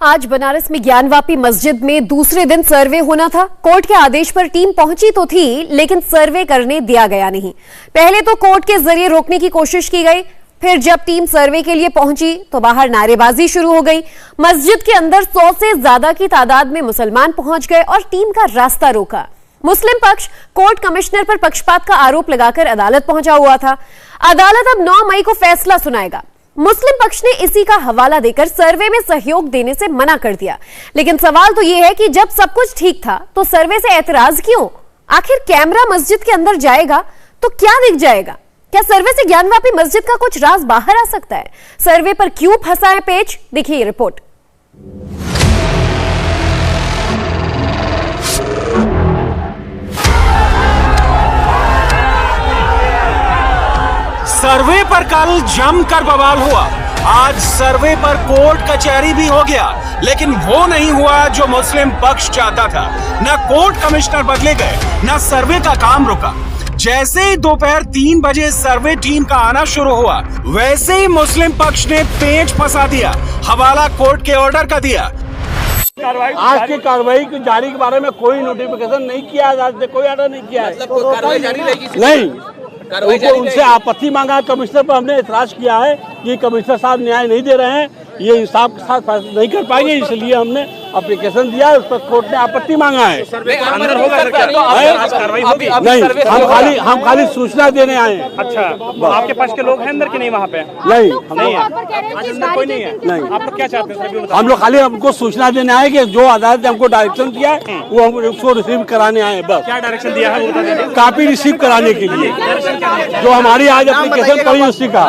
आज बनारस में ज्ञानवापी मस्जिद में दूसरे दिन सर्वे होना था। कोर्ट के आदेश पर टीम पहुंची तो थी, लेकिन सर्वे करने दिया गया नहीं। पहले तो कोर्ट के जरिए रोकने की कोशिश की गई, फिर जब टीम सर्वे के लिए पहुंची तो बाहर नारेबाजी शुरू हो गई। मस्जिद के अंदर 100 से ज्यादा की तादाद में मुसलमान पहुंच गए और टीम का रास्ता रोका। मुस्लिम पक्ष कोर्ट कमिश्नर पर पक्षपात का आरोप लगाकर अदालत पहुंचा हुआ था। अदालत अब 9 मई को फैसला सुनाएगा। मुस्लिम पक्ष ने इसी का हवाला देकर सर्वे में सहयोग देने से मना कर दिया। लेकिन सवाल तो यह है कि जब सब कुछ ठीक था तो सर्वे से ऐतराज क्यों? आखिर कैमरा मस्जिद के अंदर जाएगा तो क्या दिख जाएगा? क्या सर्वे से ज्ञानवापी मस्जिद का कुछ राज बाहर आ सकता है? सर्वे पर क्यों फंसा है पेच? देखिए ये रिपोर्ट। सर्वे पर कल जमकर बवाल हुआ। आज सर्वे पर कोर्ट कचहरी भी हो गया, लेकिन वो नहीं हुआ जो मुस्लिम पक्ष चाहता था। न कोर्ट कमिश्नर बदले गए, न सर्वे का काम रुका। जैसे ही दोपहर 3 बजे सर्वे टीम का आना शुरू हुआ, वैसे ही मुस्लिम पक्ष ने पेच फंसा दिया। हवाला कोर्ट के ऑर्डर का दिया। आज की कार्रवाई की जारी के बारे में कोई नोटिफिकेशन नहीं किया, आज से कोई ऑर्डर नहीं किया है। मतलब कार्रवाई जारी रहेगी? नहीं, उनसे आपत्ति मांगा। कमिश्नर पर हमने एतराज किया है कि कमिश्नर साहब न्याय नहीं दे रहे हैं, ये इंसाफ के साथ नहीं कर पाएंगे, इसलिए हमने एप्लीकेशन दिया, उस पर कोर्ट ने आपत्ति मांगा है। नहीं, हम खाली सूचना देने आए हैं। अच्छा, आपके पास के लोग हैं अंदर कि नहीं? वहाँ पे नहीं, नहीं है, अंदर कोई नहीं है। नहीं, आप लोग क्या चाहते हैं? हम लोग खाली हमको सूचना देने आए कि जो अदालत ने हमको डायरेक्शन दिया है वो हम उसको रिसीव कराने आए, बस। क्या डायरेक्शन दिया है वो बता दीजिए। कॉपी रिसीव कराने के लिए जो हमारी आज एप्लीकेशन पड़ी उसी का।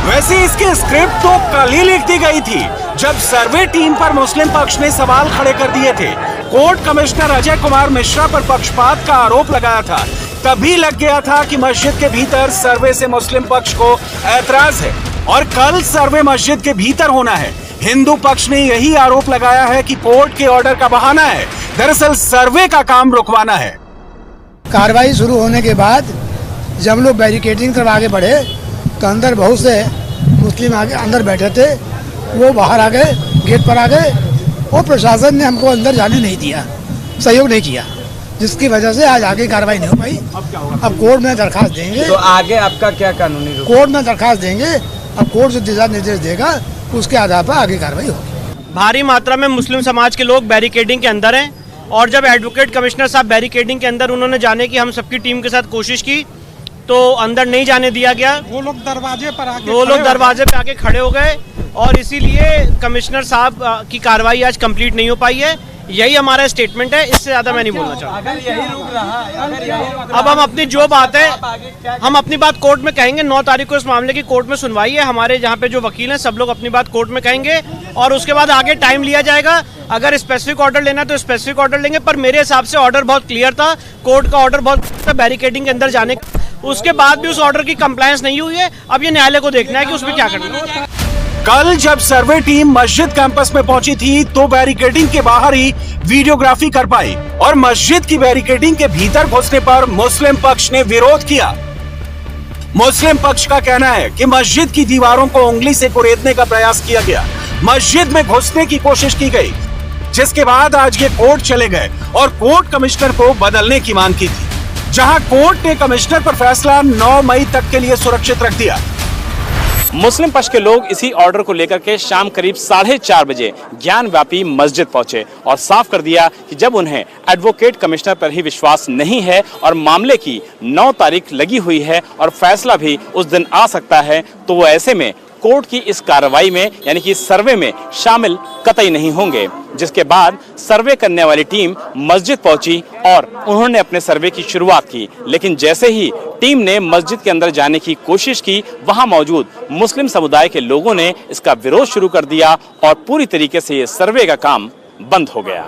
वैसे इसकी स्क्रिप्ट तो कल ही लिख दी गई थी, जब सर्वे टीम पर मुस्लिम पक्ष ने सवाल खड़े कर दिए थे। कोर्ट कमिश्नर अजय कुमार मिश्रा पर पक्षपात का आरोप लगाया था। तभी लग गया था कि मस्जिद के भीतर सर्वे से मुस्लिम पक्ष को ऐतराज है और कल सर्वे मस्जिद के भीतर होना है। हिंदू पक्ष ने यही आरोप लगाया है कि कोर्ट के ऑर्डर का बहाना है, दरअसल सर्वे का काम रुकवाना है। कार्रवाई शुरू होने के बाद जब लोग बैरिकेडिंग करवा आगे बढ़े तो अंदर बहुत से मुस्लिम आगे अंदर बैठे थे, वो बाहर आ गए, गेट पर आ गए और प्रशासन ने हमको अंदर जाने नहीं दिया, सहयोग नहीं किया, जिसकी वजह से आज आगे कार्रवाई नहीं हो पाई। अब कोर्ट में दरखास्त देंगे। तो आगे आपका क्या कानूनी रूप? कोर्ट में दरखास्त देंगे, अब कोर्ट जो दिशा निर्देश देगा उसके आधार पर आगे कार्रवाई होगी। भारी मात्रा में मुस्लिम समाज के लोग बैरिकेडिंग के अंदर हैं और जब एडवोकेट कमिश्नर साहब बैरिकेडिंग के अंदर उन्होंने जाने की हम सबकी टीम के साथ कोशिश की तो अंदर नहीं जाने दिया गया। वो लोग दरवाजे पे आके खड़े हो गए और इसीलिए कमिश्नर साहब की कार्रवाई आज कंप्लीट नहीं हो पाई है। यही हमारा स्टेटमेंट है, इससे ज्यादा मैं नहीं बोलना चाहता। अब हम अपनी जो बात है हम अपनी बात कोर्ट में कहेंगे। 9 तारीख को इस मामले की कोर्ट में सुनवाई है। हमारे यहाँ पे जो वकील हैं सब लोग अपनी बात कोर्ट में कहेंगे और उसके बाद आगे टाइम लिया जाएगा। अगर स्पेसिफिक ऑर्डर लेना है तो स्पेसिफिक ऑर्डर लेंगे, पर मेरे हिसाब से ऑर्डर बहुत क्लियर था। कोर्ट का ऑर्डर बहुत बैरिकेडिंग के अंदर जाने का, उसके बाद भी उस ऑर्डर की कंप्लायंस नहीं हुई है। अब ये न्यायालय को देखना है कि उसमें क्या करना है। कल जब सर्वे टीम मस्जिद कैंपस में पहुंची थी तो बैरिकेडिंग के बाहर ही वीडियोग्राफी कर पाई और मस्जिद की बैरिकेडिंग के भीतर घुसने पर मुस्लिम पक्ष ने विरोध किया। मुस्लिम पक्ष का कहना है कि मस्जिद की दीवारों को उंगली से कुरेदने का प्रयास किया गया, मस्जिद में घुसने की कोशिश की गई, जिसके बाद आज ये कोर्ट चले गए और कोर्ट कमिश्नर को बदलने की मांग की थी, जहां कोर्ट ने कमिश्नर पर फैसला 9 मई तक के लिए सुरक्षित रख दिया। मुस्लिम पक्ष के लोग इसी ऑर्डर को लेकर के शाम करीब 4:30 बजे ज्ञानवापी मस्जिद पहुंचे और साफ कर दिया कि जब उन्हें एडवोकेट कमिश्नर पर ही विश्वास नहीं है और मामले की 9 तारीख लगी हुई है और फैसला भी उस दिन आ सकता है, तो वो ऐसे में कोर्ट की इस कार्रवाई में यानी कि सर्वे में शामिल कतई नहीं होंगे। जिसके बाद सर्वे करने वाली टीम मस्जिद पहुंची और उन्होंने अपने सर्वे की शुरुआत की। लेकिन जैसे ही टीम ने मस्जिद के अंदर जाने की कोशिश की, वहां मौजूद मुस्लिम समुदाय के लोगों ने इसका विरोध शुरू कर दिया और पूरी तरीके से ये सर्वे का काम बंद हो गया।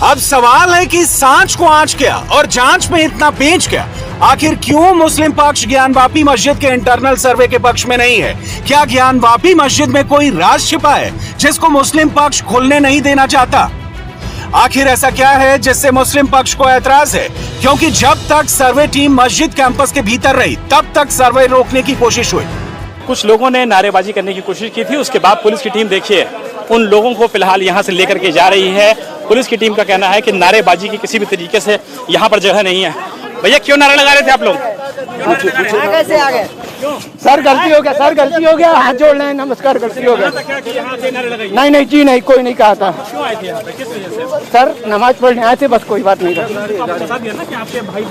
अब सवाल है कि सांच को आंच क्या और जांच में इतना पेच क्या? आखिर क्यों मुस्लिम पक्ष ज्ञानवापी मस्जिद के इंटरनल सर्वे के पक्ष में नहीं है? क्या ज्ञानवापी मस्जिद में कोई राज छिपा है जिसको मुस्लिम पक्ष खुलने नहीं देना चाहता? आखिर ऐसा क्या है जिससे मुस्लिम पक्ष को ऐतराज है? क्योंकि जब तक सर्वे टीम मस्जिद कैंपस के भीतर रही तब तक सर्वे रोकने की कोशिश हुई। कुछ लोगों ने नारेबाजी करने की कोशिश की थी, उसके बाद पुलिस की टीम देखिए उन लोगों को फिलहाल यहाँ से लेकर के जा रही है। पुलिस की टीम का कहना है कि नारेबाजी की किसी भी तरीके से यहाँ पर जगह नहीं है। भैया क्यों नारा लगा रहे थे आप लोग? कैसे आ गए? सर गलती हो गया, सर गलती हो गया, हाथ जोड़ रहे हैं, नमस्कार, गलती हो गया। नहीं नहीं जी नहीं, कोई नहीं कहा था। सर नमाज पढ़ने आए थे, बस कोई बात नहीं था।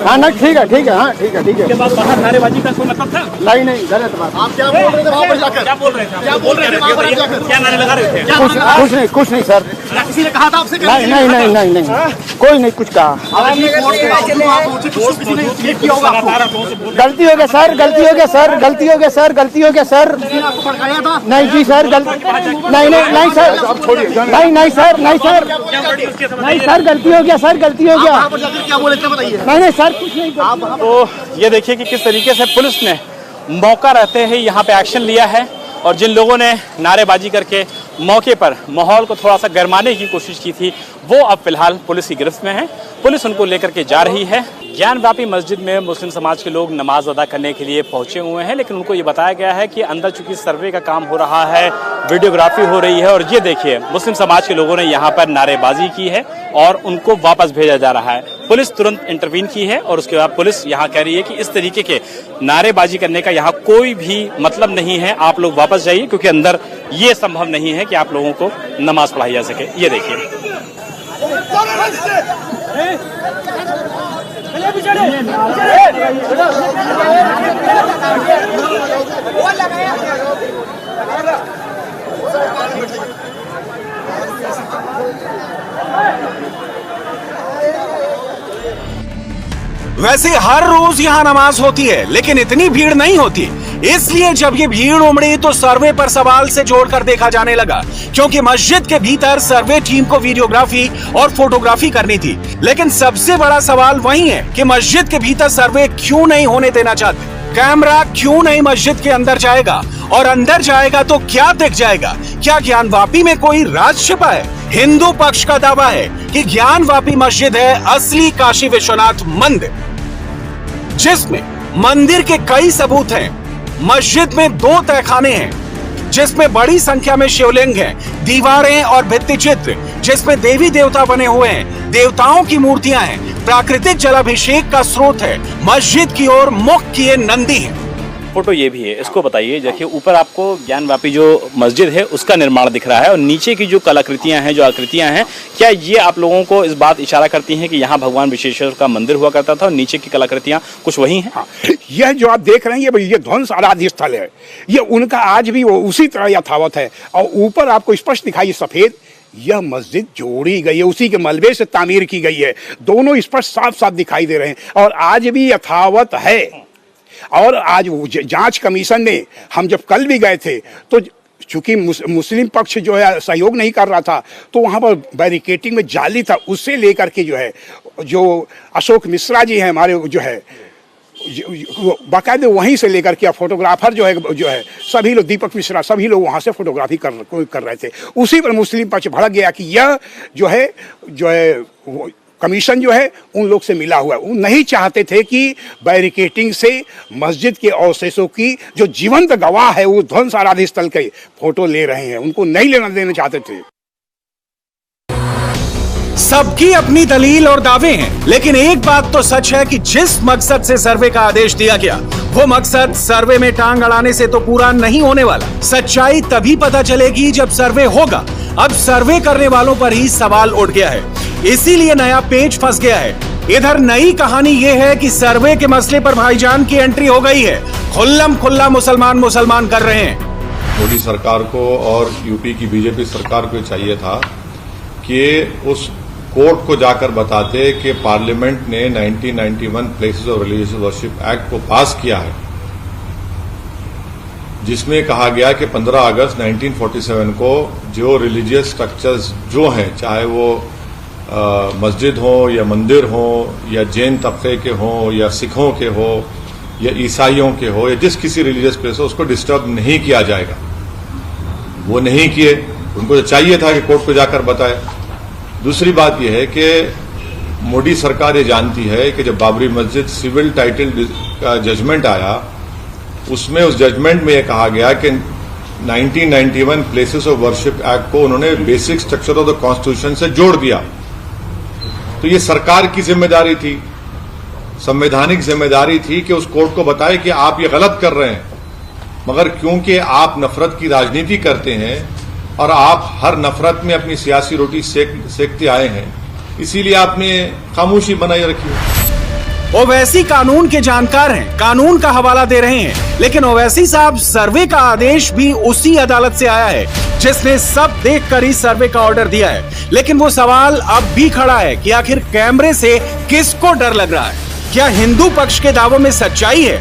हाँ ना, ठीक है ठीक है, हाँ ठीक है ठीक है। बाहर नारेबाजी का कोई मतलब था? नहीं नहीं, गलत बात। आप क्या बोल रहे थे वहाँ पर जाकर? क्या बोल रहे थे? क्या बोल रहे थे? क्या नारे लगा रहे थे? कुछ नहीं सर। किसी ने कहा था आपसे? नहीं नहीं नहीं नहीं नहीं, कोई नहीं कुछ कहा। गलती हो गया सर, गलती हो गया सर, गलती हो गया सर, गलती हो गया सर। नहीं जी सर, नहीं नहीं नहीं सर, नहीं नहीं सर, नहीं सर, नहीं सर, गलती हो गया सर, गलती हो गया। क्या बोले थे बताइए? नहीं नहीं सर, कुछ नहीं। तो ये देखिए कि किस तरीके से पुलिस ने मौका रहते ही यहाँ पे एक्शन लिया है और जिन लोगों ने नारेबाजी करके मौके पर माहौल को थोड़ा सा गरमाने की कोशिश की थी वो अब फिलहाल पुलिस की गिरफ्त में है। पुलिस उनको लेकर के जा रही है। ज्ञानवापी मस्जिद में मुस्लिम समाज के लोग नमाज अदा करने के लिए पहुंचे हुए हैं, लेकिन उनको ये बताया गया है कि अंदर चूंकि सर्वे का काम हो रहा है, वीडियोग्राफी हो रही है और ये देखिए मुस्लिम समाज के लोगों ने यहाँ पर नारेबाजी की है और उनको वापस भेजा जा रहा है। पुलिस तुरंत इंटरवीन की है और उसके बाद पुलिस यहाँ कह रही है कि इस तरीके के नारेबाजी करने का यहाँ कोई भी मतलब नहीं है, आप लोग वापस जाइए, क्योंकि अंदर ये संभव नहीं है कि आप लोगों को नमाज पढ़ाई जा सके। ये देखिए वैसे हर रोज यहाँ नमाज होती है, लेकिन इतनी भीड़ नहीं होती। इसलिए जब ये भीड़ उमड़ी तो सर्वे पर सवाल से जोड़कर देखा जाने लगा, क्योंकि मस्जिद के भीतर सर्वे टीम को वीडियोग्राफी और फोटोग्राफी करनी थी। लेकिन सबसे बड़ा सवाल वही है कि मस्जिद के भीतर सर्वे क्यों नहीं होने देना चाहते? कैमरा क्यों नहीं मस्जिद के अंदर जाएगा? और अंदर जाएगा तो क्या दिख जाएगा? क्या ज्ञानवापी में कोई राज छिपा है? हिंदू पक्ष का दावा है कि ज्ञानवापी मस्जिद है असली काशी विश्वनाथ मंदिर, जिसमें मंदिर के कई सबूत हैं। मस्जिद में 2 तहखाने हैं जिसमें बड़ी संख्या में शिवलिंग हैं, दीवारें और भित्ति चित्र जिसमें देवी देवता बने हुए हैं, देवताओं की मूर्तियां हैं, प्राकृतिक जलाभिषेक का स्रोत है, मस्जिद की ओर मुख किए नंदी है। फोटो ये भी है, इसको बताइए। देखिए ऊपर आपको ज्ञानवापी जो मस्जिद है उसका निर्माण दिख रहा है और नीचे की जो कलाकृतियां हैं, जो आकृतियां हैं, क्या ये आप लोगों को इस बात इशारा करती हैं कि यहाँ भगवान विश्वेश्वर का मंदिर हुआ करता था और नीचे की कलाकृतियां कुछ वही हैं? हाँ, यह जो आप देख रहे हैं ये ध्वंस आराध्य स्थल है, ये उनका आज भी वो उसी तरह यथावत है। और ऊपर आपको स्पष्ट दिखाई सफेद, यह मस्जिद जोड़ी गई है, उसी के मलबे से तामीर की गई है। दोनों स्पष्ट साफ साफ दिखाई दे रहे हैं और आज भी यथावत है। और आज जांच कमीशन ने, हम जब कल भी गए थे तो चूंकि मुस्लिम पक्ष जो है सहयोग नहीं कर रहा था तो वहां पर बैरिकेटिंग में जाली था, उससे लेकर के जो है जो अशोक मिश्रा जी हैं हमारे जो है बाकायदे वहीं से लेकर के फोटोग्राफर जो है सभी लोग, दीपक मिश्रा, सभी लोग वहां से फोटोग्राफी कर रहे थे। उसी पर मुस्लिम पक्ष भड़क गया कि यह जो है कमीशन जो है उन लोग से मिला हुआ है। वो नहीं चाहते थे कि बैरिकेटिंग से मस्जिद के अवशेषों की जो जीवंत गवाह है वो ध्वंस आराध्य स्थल के फोटो ले रहे हैं, उनको नहीं लेना देना चाहते थे। सबकी अपनी दलील और दावे हैं, लेकिन एक बात तो सच है कि जिस मकसद से सर्वे का आदेश दिया गया वो मकसद सर्वे में टांग अड़ाने से तो पूरा नहीं होने वाला। सच्चाई तभी पता चलेगी जब सर्वे होगा। अब सर्वे करने वालों पर ही सवाल उठ गया है, इसीलिए नया पेच फंस गया है। इधर नई कहानी ये है कि सर्वे के मसले पर भाईजान की एंट्री हो गई है। खुल्लम खुल्ला मुसलमान कर रहे हैं। मोदी सरकार को और यूपी की बीजेपी सरकार को चाहिए था कि उस कोर्ट को जाकर बताते कि पार्लियामेंट ने 1991 places of religious worship act को पास किया है, जिसमें कहा गया कि 15 अगस्त 1947 को जो रिलीजियस स्ट्रक्चर्स जो हैं, चाहे वो मस्जिद हो या मंदिर हो या जैन तबके के हो या सिखों के हो या ईसाइयों के हो या जिस किसी रिलीजियस प्लेस हो, उसको डिस्टर्ब नहीं किया जाएगा। वो नहीं किए, उनको तो चाहिए था कि कोर्ट को जाकर बताए। दूसरी बात यह है कि मोदी सरकार ये जानती है कि जब बाबरी मस्जिद सिविल टाइटल का जजमेंट आया, उसमें उस जजमेंट में यह कहा गया कि 1991 प्लेसेस ऑफ वर्शिप एक्ट को उन्होंने basic structure of the constitution से जोड़ दिया। तो ये सरकार की जिम्मेदारी थी, संवैधानिक जिम्मेदारी थी कि उस कोर्ट को बताए कि आप ये गलत कर रहे हैं, मगर क्योंकि आप नफरत की राजनीति करते हैं और आप हर नफरत में अपनी सियासी रोटी सेकते आए हैं, इसीलिए आपने खामोशी बनाए रखी है। ओवैसी कानून के जानकार हैं, कानून का हवाला दे रहे हैं, लेकिन ओवैसी साहब सर्वे का आदेश भी उसी अदालत से आया है जिसने सब देखकर ही सर्वे का ऑर्डर दिया है। लेकिन वो सवाल अब भी खड़ा है कि आखिर कैमरे से किसको डर लग रहा है? क्या हिंदू पक्ष के दावों में सच्चाई है?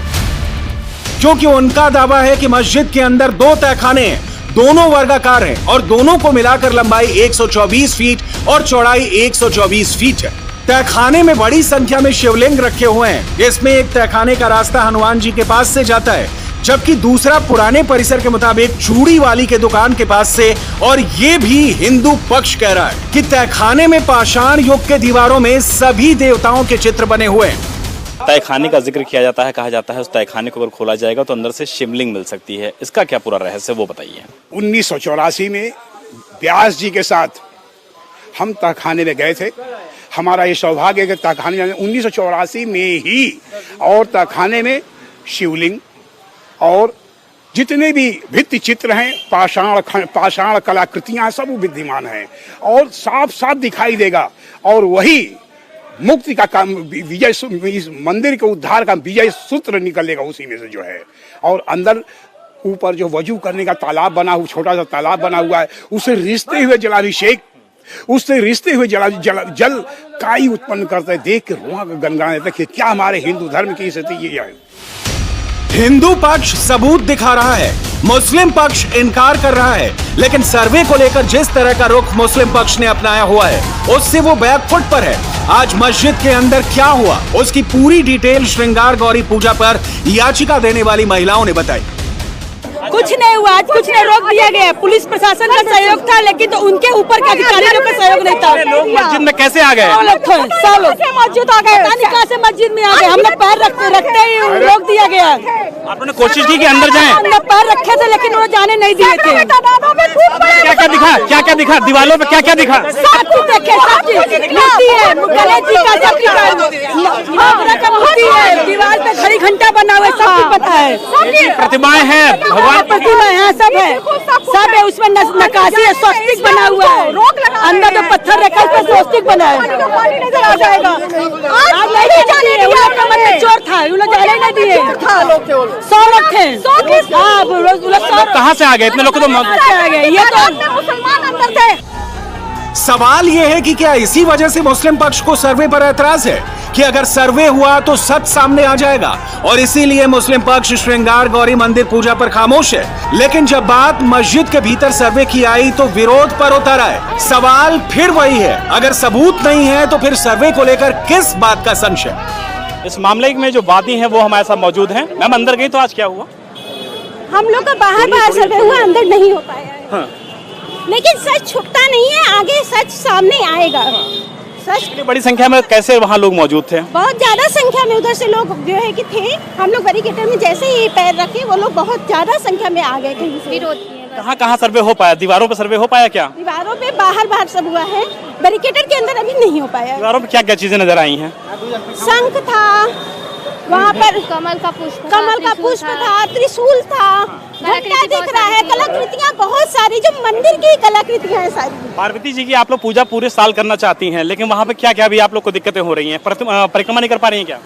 क्योंकि उनका दावा है कि मस्जिद के अंदर 2 तहखाने हैं, दोनों वर्गाकार हैं और दोनों को मिलाकर लंबाई 124 फीट और चौड़ाई 124 फीट है। तहखाने में बड़ी संख्या में शिवलिंग रखे हुए हैं। इसमें एक तहखाने का रास्ता हनुमान जी के पास से जाता है, जबकि दूसरा पुराने परिसर के मुताबिक चूड़ी वाली के दुकान के पास से। और ये भी हिंदू पक्ष कह रहा है कि तहखाने में पाषाण युग के दीवारों में सभी देवताओं के चित्र बने हुए हैं। तहखाने का जिक्र किया जाता है, कहा जाता है उस तहखाने को अगर खोला जाएगा तो अंदर से शिवलिंग मिल सकती है। इसका क्या पूरा रहस्य वो बताइए। 1984 में व्यास जी के साथ हम तहखाने में गए थे। हमारा ये सौभाग्य है कि तहखाने में 1984 में ही और तहखाने में शिवलिंग और जितने भी भित्ति चित्र हैं, पाषाण कलाकृतियां सब विद्यमान हैं और साफ साफ दिखाई देगा। और वही मुक्ति का काम, विजय, इस मंदिर के उद्धार का विजय सूत्र निकलेगा उसी में से जो है। और अंदर ऊपर जो वजू करने का तालाब बना हुआ, छोटा सा तालाब बना हुआ है, उसे रिश्ते हुए जलाभिषेक, उससे रिश्ते हुए जल काई उत्पन्न करते देख के रुआ गनगना देते कि क्या हमारे हिंदू धर्म की स्थिति ये है। हिंदू पक्ष सबूत दिखा रहा है, मुस्लिम पक्ष इनकार कर रहा है। लेकिन सर्वे को लेकर जिस तरह का रुख मुस्लिम पक्ष ने अपनाया हुआ है, उससे वो बैकफुट पर है। आज मस्जिद के अंदर क्या हुआ, उसकी पूरी डिटेल श्रृंगार गौरी पूजा पर याचिका देने वाली महिलाओं ने बताई। कुछ नहीं हुआ, आज कुछ नहीं, रोक दिया गया। पुलिस प्रशासन का सहयोग था, लेकिन तो उनके ऊपर के अधिकारियों का सहयोग नहीं था। लोग मस्जिद में कैसे आ गए? सब मस्जिद आ गए, कहाँ से मस्जिद में आ गए? हम लोग पैर रखते ही रोक दिया गया। आपने कोशिश की कि अंदर जाएं? हम लोग पैर रखे थे, लेकिन वो जाने नहीं दिए थे। क्या क्या दिखा? क्या क्या दिखा? दीवारों पे क्या क्या दिखा? सब कुछ देखे, सब चीज मूर्ति है, गणेश जी का, सब का मूर्ति है, दीवार पे घड़ी घंटा बना हुआ है, सब कुछ पता है। प्रतिमाएं हैं, भगवान प्रतिमा है, सब है, सब है। उसमें नक्काशी है, स्वस्तिक बना हुआ है, अंदर जो पत्थर रखा है उसमें स्वस्तिक बना है। चोर था, उन लोग जाने नहीं दिए। 100 लोग थे। कहाँ से आ गए इतने लोग? तो आ गए, ये तो मुसलमान अंदर थे। सवाल यह है कि क्या इसी वजह से मुस्लिम पक्ष को सर्वे पर ऐतराज है कि अगर सर्वे हुआ तो सच सामने आ जाएगा और इसीलिए मुस्लिम पक्ष श्रृंगार गौरी मंदिर पूजा पर खामोश है। लेकिन जब बात मस्जिद के भीतर सर्वे की आई तो विरोध पर उतर आए। सवाल फिर वही है, अगर सबूत नहीं है तो फिर सर्वे को लेकर किस बात का संशय? इस मामले में जो वादी हैं वो हमारे साथ मौजूद हैं। मैम अंदर गई तो आज क्या हुआ? हम लोग का बाहर सर्वे हुआ, अंदर नहीं हो पाया है। हाँ। लेकिन सच छुपता नहीं है, आगे सच सामने आएगा। सच इतनी बड़ी संख्या में कैसे वहाँ लोग मौजूद थे? बहुत ज्यादा संख्या में उधर से लोग जो है कि थे। हम लोग बैरिकेटर में जैसे ही पैर रखे वो लोग बहुत ज्यादा संख्या में आ गए कहीं से। कहाँ कहाँ सर्वे हो पाया? दीवारों पे सर्वे हो पाया क्या? दीवारों पे बाहर सब हुआ है, बैरिकेटर के अंदर अभी नहीं हो पाया। दीवारों पे क्या क्या चीजें नजर आई हैं? शंख था वहाँ पर, कमल का पुष्प था, त्रिशूल था, घंटा दिख रहा है, कलाकृतियाँ बहुत सारी, जो मंदिर की कलाकृतियाँ हैं सारी। पार्वती जी की आप लोग पूजा पूरे साल करना चाहती हैं, लेकिन वहाँ पे क्या क्या भी आप लोग को दिक्कतें हो रही हैं? परिक्रमा नहीं कर पा रही हैं क्या?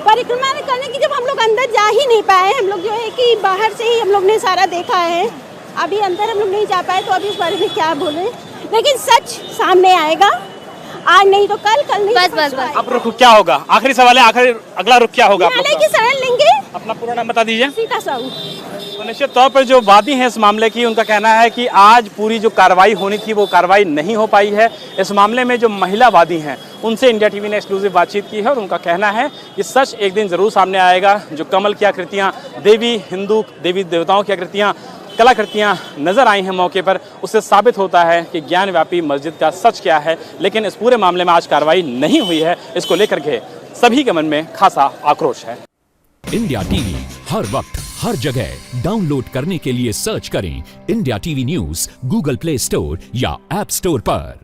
परिक्रमा करने की जब हम लोग अंदर जा ही नहीं पाए, हम लोग जो है कि बाहर से ही हम लोग ने सारा देखा है, अभी अंदर हम लोग नहीं जा पाए, तो अभी इस बारे में क्या बोले। लेकिन सच सामने आएगा, आज नहीं तो कल नहीं बस। अब रुख क्या होगा? आखिरी सवाल है, आखिरी अगला रुख क्या होगा? की शरण लेंगे। अपना पूरा नाम बता दीजिए। सीता साहू। तो निश्चित तौर पर जो वादी हैं इस मामले की, उनका कहना है कि आज पूरी जो कार्रवाई होनी थी वो कार्रवाई नहीं हो पाई है। इस मामले में जो महिला वादी हैं उनसे इंडिया टीवी ने एक्सक्लूसिव बातचीत की है और उनका कहना है कि सच एक दिन जरूर सामने आएगा। जो कमल की आकृतियाँ, हिंदू देवी देवताओं की आकृतियाँ, कलाकृतियाँ नजर आई हैं मौके पर, उससे साबित होता है कि ज्ञानव्यापी मस्जिद का सच क्या है। लेकिन इस पूरे मामले में आज कार्रवाई नहीं हुई है, इसको लेकर के सभी के मन में खासा आक्रोश है। इंडिया टीवी हर वक्त हर जगह डाउनलोड करने के लिए सर्च करें India TV news Google play store या ऐप स्टोर पर।